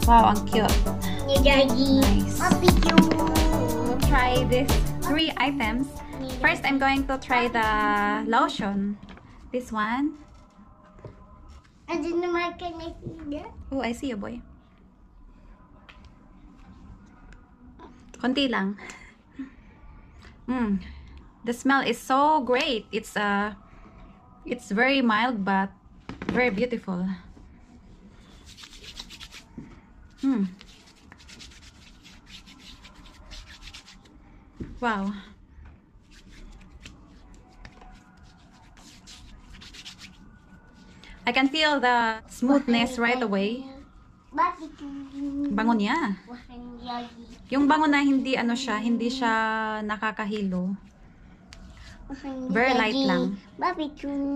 Wow, ang cute. Nice. We'll try these 3 items. First, I'm going to try the lotion. This one. Oh, I see you, boy. Konti lang. The smell is so great. It's very mild but very beautiful. Wow. I can feel the smoothness right away. Bango niya. Yung bango na hindi hindi siya nakakahilo. Very light lang.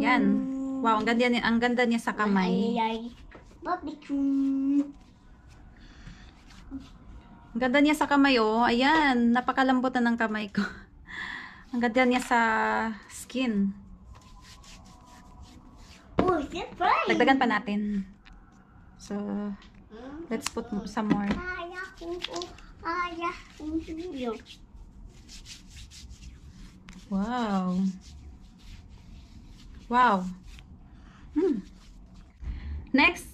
Yan. Wow, ang ganda niya sa kamay. Ang ganda niya sa kamay, oh. Ayan, napakalambot na ng kamay ko. Ang ganda niya sa skin. Dagdagan pa natin. So, let's put some more. Wow. Wow. Next,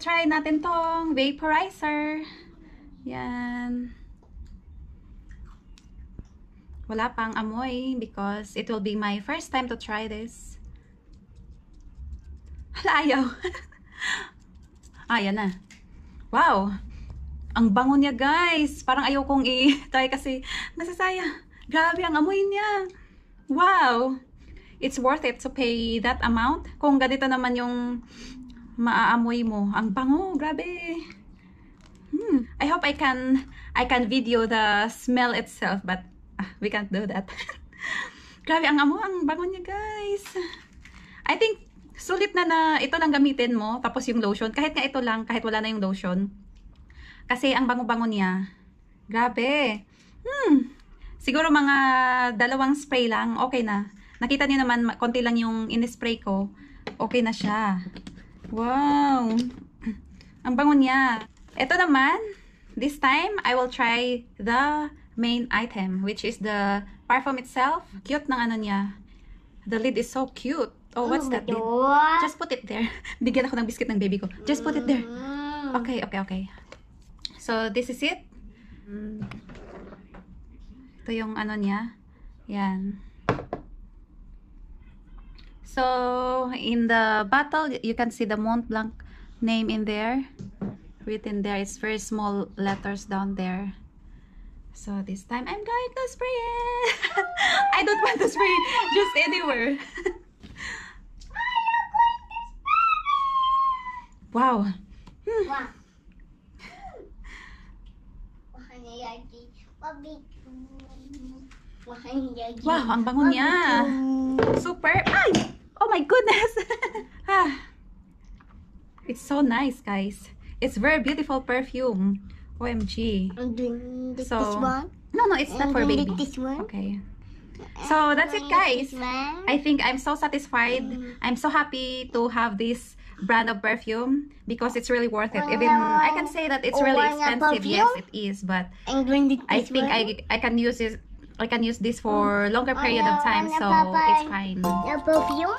try natin tong vaporizer. Yan. Wala pang amoy because it will be my first time to try this. Hala, ayaw. Yan na. Wow. Ang bango niya, guys. Parang ayaw kong i-try kasi masasaya. Grabe ang amoy niya. Wow. It's worth it to pay that amount. Kung ganito naman yung maaamoy mo. Ang bango. Grabe. I hope I can video the smell itself, but we can't do that. Grabe ang bango niya, guys. I think sulit na ito lang gamitin mo, tapos yung lotion. Kahit nga ito lang, kahit wala na yung lotion. Kasi ang bango-bango niya. Grabe. Siguro mga 2 spray lang, okay na. Nakita niyo naman, konti lang yung in-spray ko. Okay na siya. Wow. Ang bango niya. Ito naman, this time, I will try the main item, which is the perfume itself. Cute ng niya. The lid is so cute. Oh, what's that? Just put it there. Bigyan ako ng biscuit ng baby ko. Just put it there. Okay. So, this is it. Ito yung niya. Yan. So, in the bottle, you can see the Mont Blanc name in there. Written there. It's very small letters down there. So, this time, I'm going to spray it. I don't want to spray it just anywhere. Wow. Wow, ang bango niya. Super. Ay! Oh my goodness. It's so nice, guys. It's very beautiful perfume. OMG. This one? No, it's not for baby. This one? Okay. So, that's it, guys. I think I'm so satisfied. I'm so happy to have this brand of perfume because it's really worth it. Even I can say that it's really expensive. Yes, it is, but I think I can use it. I can use this for longer period of time, so it's fine. The perfume?